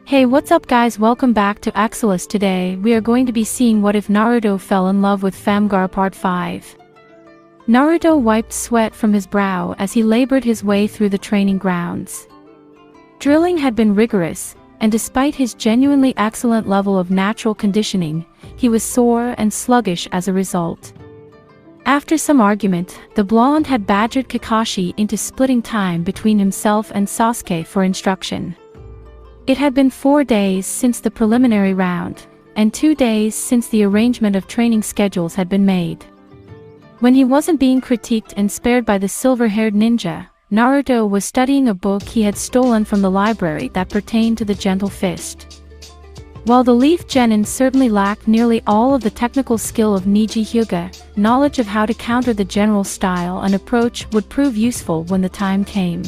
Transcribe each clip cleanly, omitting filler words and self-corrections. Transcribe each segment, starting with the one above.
Hey, what's up guys, welcome back to Axelis. Today we are going to be seeing what if Naruto fell in love with Gaara part 5. Naruto wiped sweat from his brow as he labored his way through the training grounds. Drilling had been rigorous, and despite his genuinely excellent level of natural conditioning, he was sore and sluggish as a result. After some argument, the blonde had badgered Kakashi into splitting time between himself and Sasuke for instruction. It had been 4 days since the preliminary round, and 2 days since the arrangement of training schedules had been made. When he wasn't being critiqued and spared by the silver-haired ninja, Naruto was studying a book he had stolen from the library that pertained to the Gentle Fist. While the Leaf Genin certainly lacked nearly all of the technical skill of Niji Hyuga, knowledge of how to counter the general style and approach would prove useful when the time came.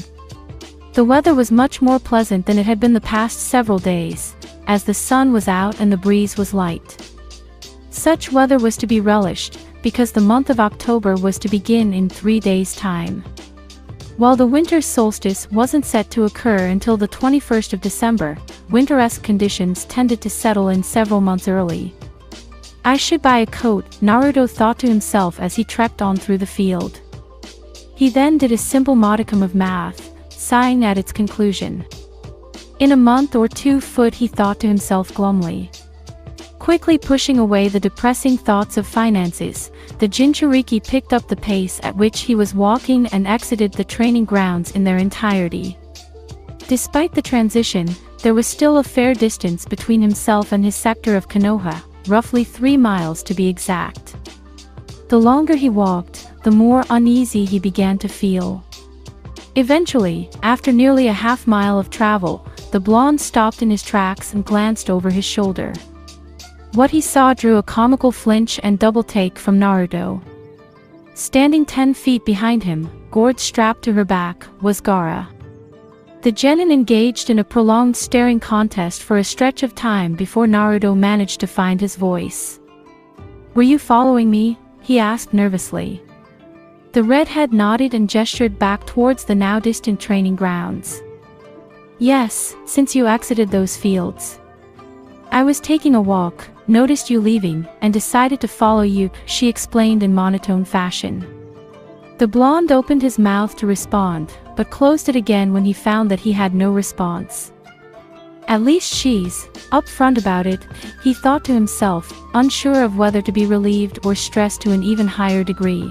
The weather was much more pleasant than it had been the past several days, as the sun was out and the breeze was light. Such weather was to be relished, because the month of October was to begin in 3 days' time. While the winter solstice wasn't set to occur until the 21st of December, winter-esque conditions tended to settle in several months early. I should buy a coat, Naruto thought to himself as he trekked on through the field. He then did a simple modicum of math, sighing at its conclusion. In a month or 2 he thought to himself glumly. Quickly pushing away the depressing thoughts of finances, the Jinchuriki picked up the pace at which he was walking and exited the training grounds in their entirety. Despite the transition, there was still a fair distance between himself and his sector of Konoha, roughly 3 miles to be exact. The longer he walked, the more uneasy he began to feel. Eventually, after nearly a half-mile of travel, the blonde stopped in his tracks and glanced over his shoulder. What he saw drew a comical flinch and double-take from Naruto. Standing 10 feet behind him, gourd strapped to her back, was Gaara. The genin engaged in a prolonged staring contest for a stretch of time before Naruto managed to find his voice. "Were you following me?" he asked nervously. The redhead nodded and gestured back towards the now distant training grounds. "Yes, since you exited those fields. I was taking a walk, noticed you leaving, and decided to follow you," she explained in monotone fashion. The blonde opened his mouth to respond, but closed it again when he found that he had no response. At least she's upfront about it, he thought to himself, unsure of whether to be relieved or stressed to an even higher degree.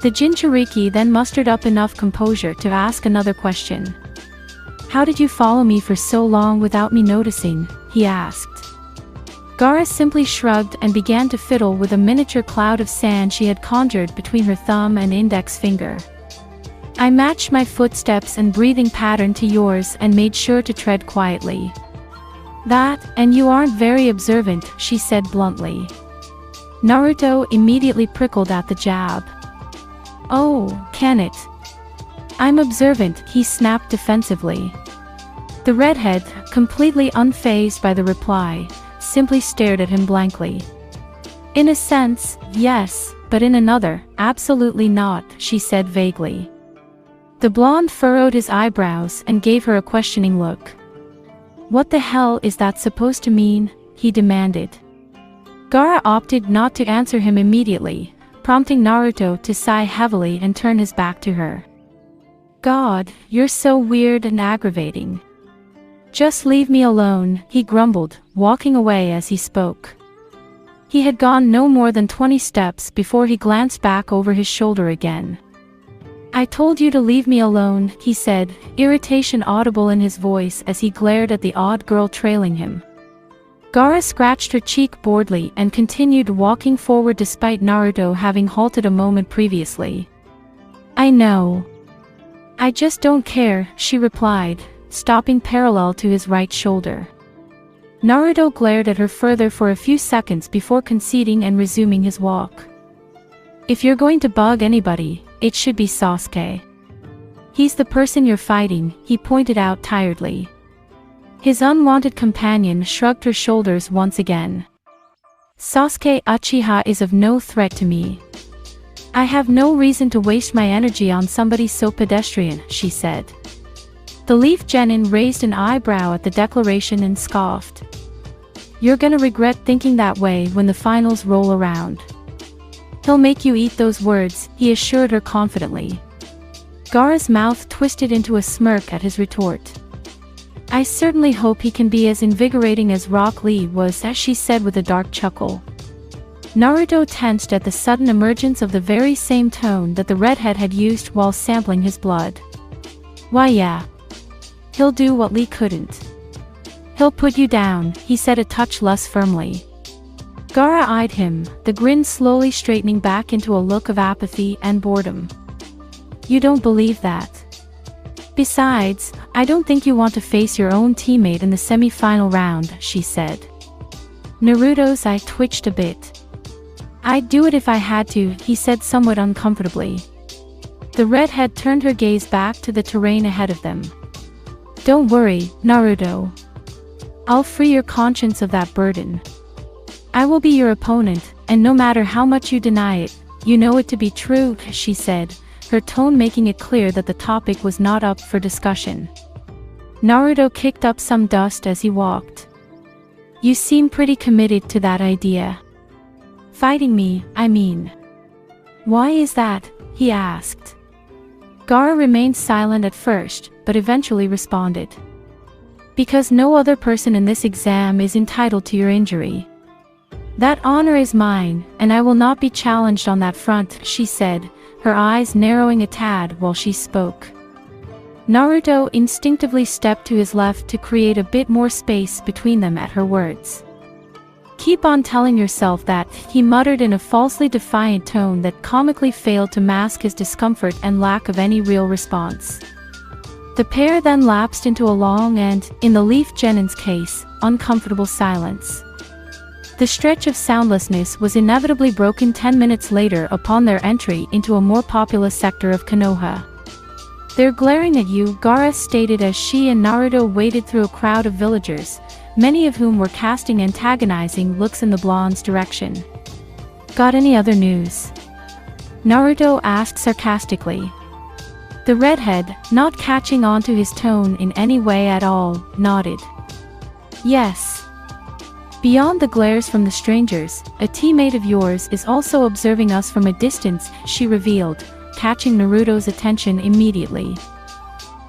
The Jinchuriki then mustered up enough composure to ask another question. "How did you follow me for so long without me noticing?" he asked. Gaara simply shrugged and began to fiddle with a miniature cloud of sand she had conjured between her thumb and index finger. "I matched my footsteps and breathing pattern to yours and made sure to tread quietly." "That, and you aren't very observant," she said bluntly. Naruto immediately prickled at the jab. "Oh, can it? I'm observant," he snapped defensively. The redhead, completely unfazed by the reply, simply stared at him blankly. "In a sense, yes, but in another, absolutely not," she said vaguely. The blonde furrowed his eyebrows and gave her a questioning look. "What the hell is that supposed to mean?" he demanded. Gaara opted not to answer him immediately, prompting Naruto to sigh heavily and turn his back to her. "God, you're so weird and aggravating. Just leave me alone," he grumbled, walking away as he spoke. He had gone no more than 20 steps before he glanced back over his shoulder again. "I told you to leave me alone," he said, irritation audible in his voice as he glared at the odd girl trailing him. Gaara scratched her cheek boredly and continued walking forward despite Naruto having halted a moment previously. "I know. I just don't care," she replied, stopping parallel to his right shoulder. Naruto glared at her further for a few seconds before conceding and resuming his walk. "If you're going to bug anybody, it should be Sasuke. He's the person you're fighting," he pointed out tiredly. His unwanted companion shrugged her shoulders once again. "Sasuke Uchiha is of no threat to me. I have no reason to waste my energy on somebody so pedestrian," she said. The leaf genin raised an eyebrow at the declaration and scoffed. You're gonna regret thinking that way when the finals roll around. He'll make you eat those words, he assured her confidently. Gaara's mouth twisted into a smirk at his retort. I certainly hope he can be as invigorating as Rock Lee was, as she said with a dark chuckle. Naruto tensed at the sudden emergence of the very same tone that the redhead had used while sampling his blood. Why yeah. He'll do what Lee couldn't. He'll put you down, he said a touch less firmly. Gaara eyed him, the grin slowly straightening back into a look of apathy and boredom. You don't believe that. Besides, I don't think you want to face your own teammate in the semi-final round, she said. Naruto's eye twitched a bit. I'd do it if I had to, he said somewhat uncomfortably. The redhead turned her gaze back to the terrain ahead of them. Don't worry, Naruto. I'll free your conscience of that burden. I will be your opponent, and no matter how much you deny it, you know it to be true, she said, her tone making it clear that the topic was not up for discussion. Naruto kicked up some dust as he walked. You seem pretty committed to that idea. Fighting me, I mean. Why is that? He asked. Gaara remained silent at first, but eventually responded. Because no other person in this exam is entitled to your injury. That honor is mine, and I will not be challenged on that front, she said, her eyes narrowing a tad while she spoke. Naruto instinctively stepped to his left to create a bit more space between them at her words. Keep on telling yourself that, he muttered in a falsely defiant tone that comically failed to mask his discomfort and lack of any real response. The pair then lapsed into a long and, in the leaf genin's case, uncomfortable silence. The stretch of soundlessness was inevitably broken 10 minutes later upon their entry into a more populous sector of Konoha. They're glaring at you, Gaara stated as she and Naruto waded through a crowd of villagers, many of whom were casting antagonizing looks in the blonde's direction. Got any other news? Naruto asked sarcastically. The redhead, not catching on to his tone in any way at all, nodded. Yes. Beyond the glares from the strangers, a teammate of yours is also observing us from a distance, she revealed, catching Naruto's attention immediately.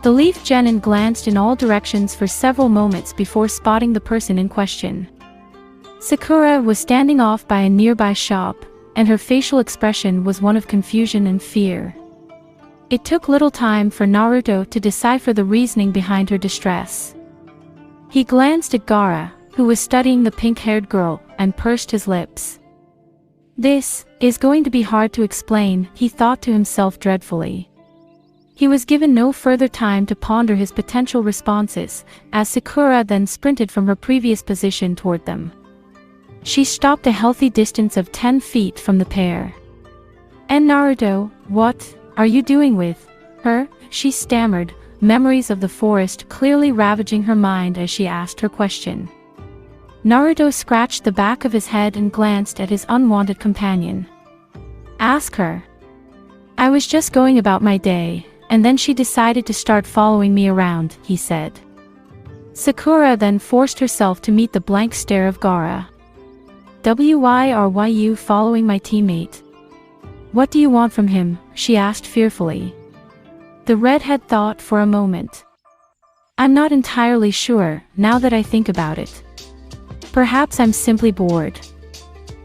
The leaf genin glanced in all directions for several moments before spotting the person in question. Sakura was standing off by a nearby shop, and her facial expression was one of confusion and fear. It took little time for Naruto to decipher the reasoning behind her distress. He glanced at Gaara, who was studying the pink-haired girl, and pursed his lips. This is going to be hard to explain, he thought to himself dreadfully. He was given no further time to ponder his potential responses, as Sakura then sprinted from her previous position toward them. She stopped a healthy distance of 10 feet from the pair. And Naruto, what are you doing with her? She stammered, memories of the forest clearly ravaging her mind as she asked her question. Naruto scratched the back of his head and glanced at his unwanted companion. Ask her. I was just going about my day, and then she decided to start following me around, he said. Sakura then forced herself to meet the blank stare of Gaara. Why are you following my teammate? What do you want from him? She asked fearfully. The redhead thought for a moment. I'm not entirely sure, now that I think about it. Perhaps I'm simply bored.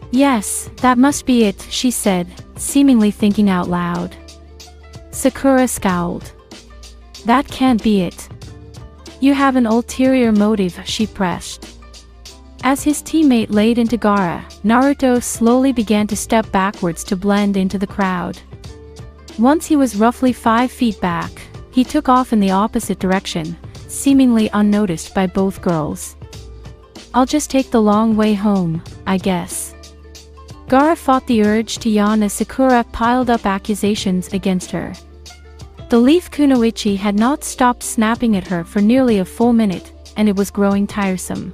Yes, that must be it, she said, seemingly thinking out loud. Sakura scowled. That can't be it. You have an ulterior motive, she pressed. As his teammate laid into Gaara, Naruto slowly began to step backwards to blend into the crowd. Once he was roughly 5 feet back, he took off in the opposite direction, seemingly unnoticed by both girls. I'll just take the long way home, I guess. Gaara fought the urge to yawn as Sakura piled up accusations against her. The leaf kunoichi had not stopped snapping at her for nearly a full minute, and it was growing tiresome.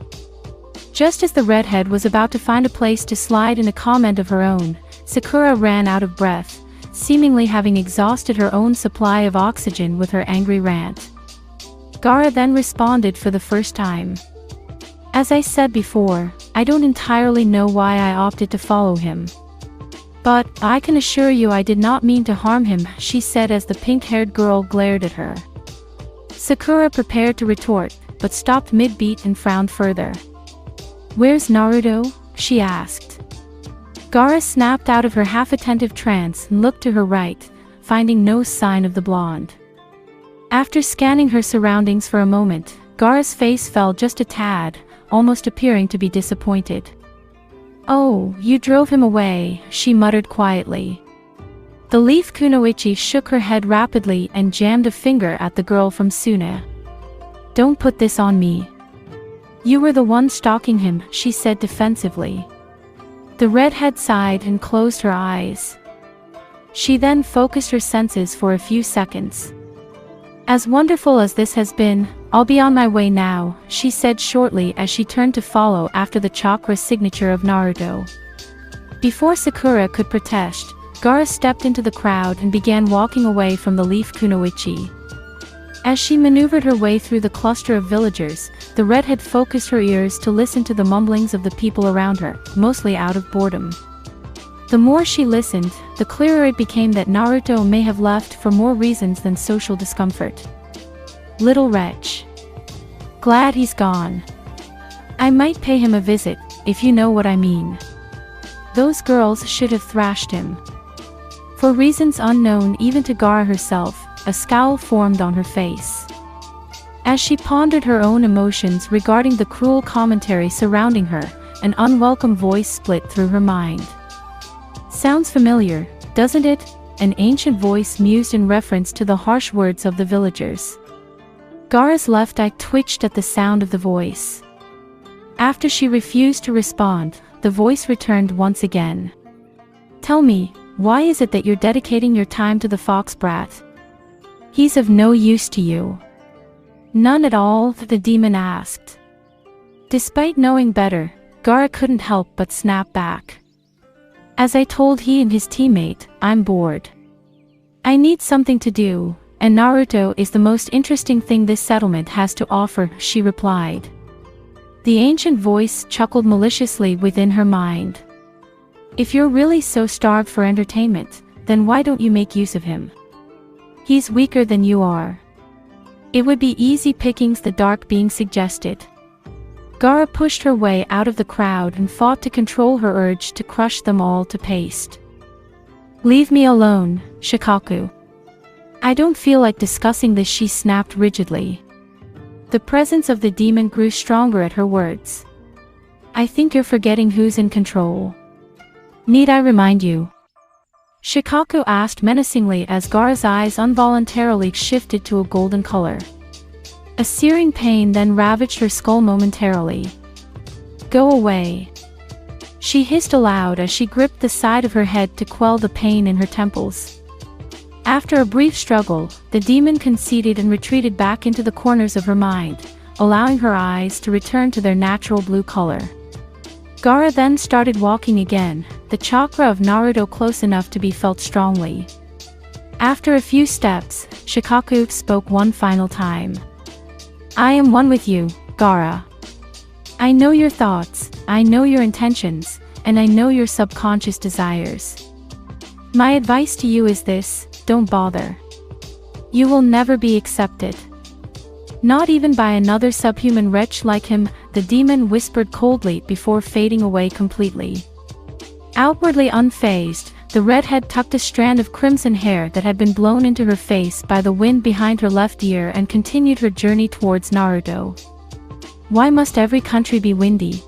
Just as the redhead was about to find a place to slide in a comment of her own, Sakura ran out of breath, seemingly having exhausted her own supply of oxygen with her angry rant. Gaara then responded for the first time. As I said before, I don't entirely know why I opted to follow him. But I can assure you I did not mean to harm him, she said as the pink-haired girl glared at her. Sakura prepared to retort, but stopped mid-beat and frowned further. Where's Naruto? She asked. Gaara snapped out of her half-attentive trance and looked to her right, finding no sign of the blonde. After scanning her surroundings for a moment, Gaara's face fell just a tad, almost appearing to be disappointed. Oh, you drove him away, she muttered quietly. The leaf kunoichi shook her head rapidly and jammed a finger at the girl from Sune. Don't put this on me. You were the one stalking him, she said defensively. The redhead sighed and closed her eyes. She then focused her senses for a few seconds. As wonderful as this has been, I'll be on my way now, she said shortly as she turned to follow after the chakra signature of Naruto. Before Sakura could protest, Gaara stepped into the crowd and began walking away from the leaf kunoichi. As she maneuvered her way through the cluster of villagers, the redhead focused her ears to listen to the mumblings of the people around her, mostly out of boredom. The more she listened, the clearer it became that Naruto may have left for more reasons than social discomfort. Little wretch. Glad he's gone. I might pay him a visit, if you know what I mean. Those girls should have thrashed him. For reasons unknown even to Gaara herself, a scowl formed on her face. As she pondered her own emotions regarding the cruel commentary surrounding her, an unwelcome voice split through her mind. Sounds familiar, doesn't it? An ancient voice mused in reference to the harsh words of the villagers. Gaara's left eye twitched at the sound of the voice. After she refused to respond, the voice returned once again. Tell me, why is it that you're dedicating your time to the fox brat? He's of no use to you. None at all, the demon asked. Despite knowing better, Gaara couldn't help but snap back. As I told he and his teammate, I'm bored. I need something to do, and Naruto is the most interesting thing this settlement has to offer, she replied. The ancient voice chuckled maliciously within her mind. If you're really so starved for entertainment, then why don't you make use of him? He's weaker than you are. It would be easy pickings, the dark being suggested. Gaara pushed her way out of the crowd and fought to control her urge to crush them all to paste. Leave me alone, Shikaku. I don't feel like discussing this, she snapped rigidly. The presence of the demon grew stronger at her words. I think you're forgetting who's in control. Need I remind you? Shikaku asked menacingly as Gaara's eyes involuntarily shifted to a golden color. A searing pain then ravaged her skull momentarily. Go away. She hissed aloud as she gripped the side of her head to quell the pain in her temples. After a brief struggle, the demon conceded and retreated back into the corners of her mind, allowing her eyes to return to their natural blue color. Gaara then started walking again, the chakra of Naruto close enough to be felt strongly. After a few steps, Shikaku spoke one final time. I am one with you, Gaara. I know your thoughts, I know your intentions, and I know your subconscious desires. My advice to you is this: don't bother. You will never be accepted. Not even by another subhuman wretch like him, the demon whispered coldly before fading away completely. Outwardly unfazed, the redhead tucked a strand of crimson hair that had been blown into her face by the wind behind her left ear and continued her journey towards Naruto. Why must every country be windy?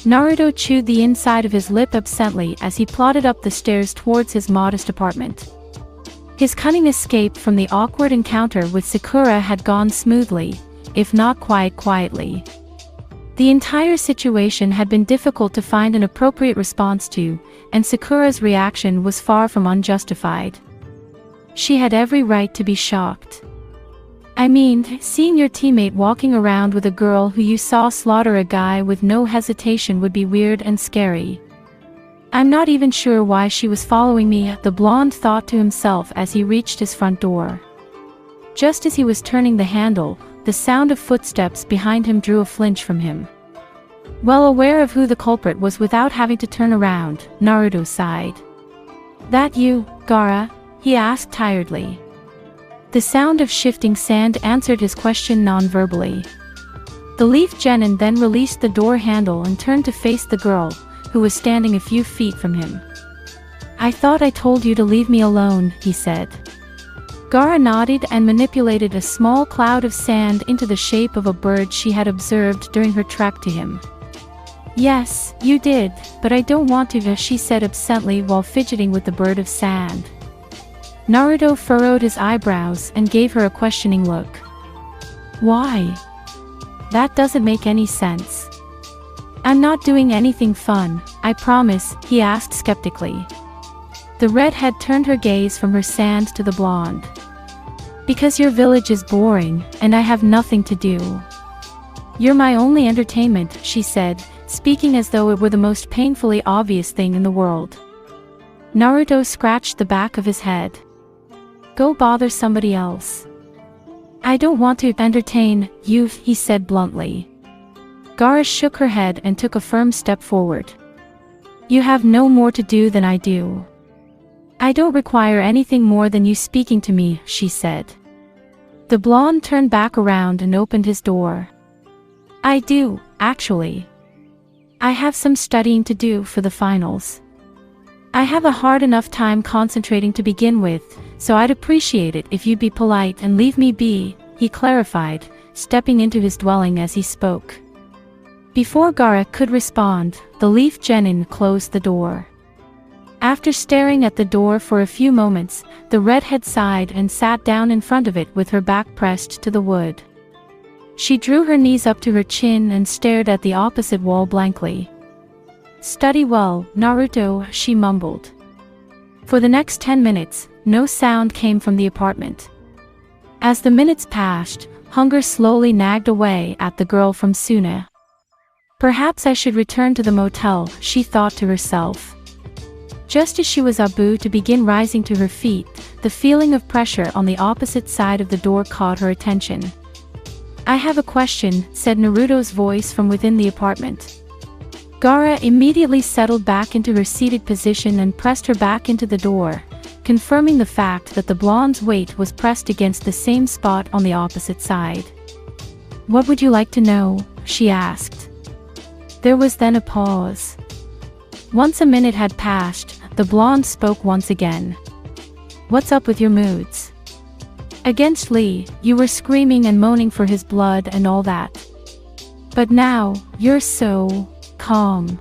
Naruto chewed the inside of his lip absently as he plodded up the stairs towards his modest apartment. His cunning escape from the awkward encounter with Sakura had gone smoothly, if not quite quietly. The entire situation had been difficult to find an appropriate response to, and Sakura's reaction was far from unjustified. She had every right to be shocked. I mean, seeing your teammate walking around with a girl who you saw slaughter a guy with no hesitation would be weird and scary. I'm not even sure why she was following me, the blonde thought to himself as he reached his front door. Just as he was turning the handle, the sound of footsteps behind him drew a flinch from him. Well aware of who the culprit was without having to turn around, Naruto sighed. "That you, Gaara?" he asked tiredly. The sound of shifting sand answered his question non-verbally. The leaf genin then released the door handle and turned to face the girl, who was standing a few feet from him. "I thought I told you to leave me alone," he said. Gaara nodded and manipulated a small cloud of sand into the shape of a bird she had observed during her trek to him. "Yes, you did, but I don't want to," she said absently while fidgeting with the bird of sand. Naruto furrowed his eyebrows and gave her a questioning look. "Why? That doesn't make any sense." "I'm not doing anything fun, I promise," he asked skeptically. The redhead turned her gaze from her sand to the blonde. "Because your village is boring, and I have nothing to do. You're my only entertainment," she said, speaking as though it were the most painfully obvious thing in the world. Naruto scratched the back of his head. "Go bother somebody else." "I don't want to entertain you," he said bluntly. Gaara shook her head and took a firm step forward. "You have no more to do than I do." "I don't require anything more than you speaking to me," she said. The blonde turned back around and opened his door. "I do, actually. I have some studying to do for the finals. I have a hard enough time concentrating to begin with, so I'd appreciate it if you'd be polite and leave me be," he clarified, stepping into his dwelling as he spoke. Before Gaara could respond, the leaf genin closed the door. After staring at the door for a few moments, the redhead sighed and sat down in front of it with her back pressed to the wood. She drew her knees up to her chin and stared at the opposite wall blankly. "Study well, Naruto," she mumbled. For the next 10 minutes, no sound came from the apartment. As the minutes passed, hunger slowly nagged away at the girl from Suna. "Perhaps I should return to the motel," she thought to herself. Just as she was about to begin rising to her feet, the feeling of pressure on the opposite side of the door caught her attention. "I have a question," said Naruto's voice from within the apartment. Gaara immediately settled back into her seated position and pressed her back into the door, confirming the fact that the blonde's weight was pressed against the same spot on the opposite side. "What would you like to know?" she asked. There was then a pause. Once a minute had passed, the blonde spoke once again. "What's up with your moods? Against Lee, you were screaming and moaning for his blood and all that. But now, you're so calm.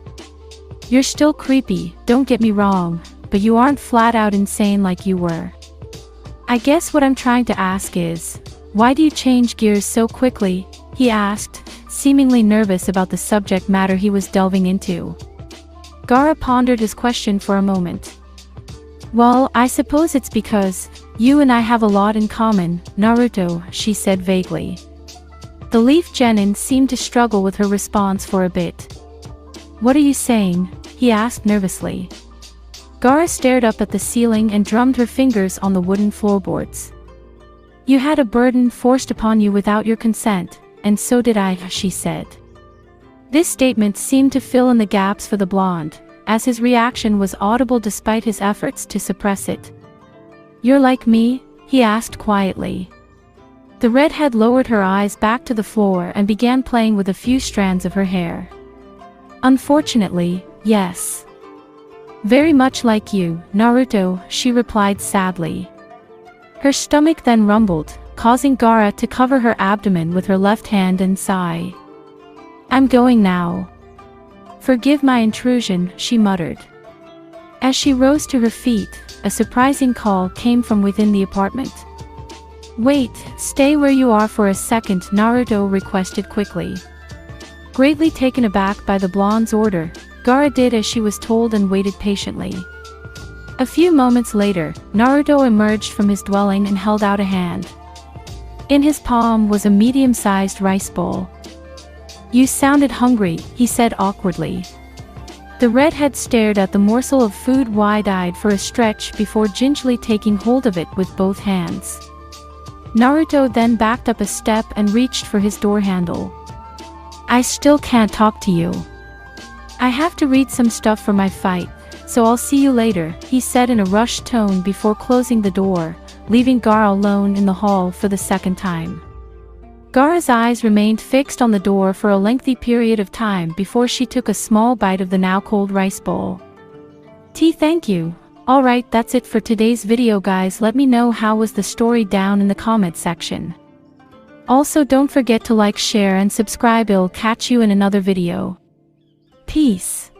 You're still creepy, don't get me wrong, but you aren't flat out insane like you were. I guess what I'm trying to ask is, why do you change gears so quickly?" he asked, seemingly nervous about the subject matter he was delving into. Gaara pondered his question for a moment. "Well, I suppose it's because you and I have a lot in common, Naruto," she said vaguely. The leaf genin seemed to struggle with her response for a bit. "What are you saying?" he asked nervously. Gaara stared up at the ceiling and drummed her fingers on the wooden floorboards. "You had a burden forced upon you without your consent, and so did I," she said. This statement seemed to fill in the gaps for the blonde, as his reaction was audible despite his efforts to suppress it. "You're like me?" he asked quietly. The redhead lowered her eyes back to the floor and began playing with a few strands of her hair. "Unfortunately, yes. Very much like you, Naruto," she replied sadly. Her stomach then rumbled, causing Gaara to cover her abdomen with her left hand and sigh. "I'm going now. Forgive my intrusion," she muttered. As she rose to her feet, a surprising call came from within the apartment. "Wait, stay where you are for a second," Naruto requested quickly. Greatly taken aback by the blonde's order, Gaara did as she was told and waited patiently. A few moments later, Naruto emerged from his dwelling and held out a hand. In his palm was a medium-sized rice bowl. "You sounded hungry," he said awkwardly. The redhead stared at the morsel of food wide-eyed for a stretch before gingerly taking hold of it with both hands. Naruto then backed up a step and reached for his door handle. I still can't talk to you. I have to read some stuff for my fight, so I'll see you later, he said in a rushed tone before closing the door, leaving Gaara alone in the hall for the second time. Gaara's eyes remained fixed on the door for a lengthy period of time before she took a small bite of the now cold rice bowl. Thank you. Alright, that's it for today's video guys. Let me know how was the story down in the comment section. Also don't forget to like, share and subscribe. I'll catch you in another video. Peace.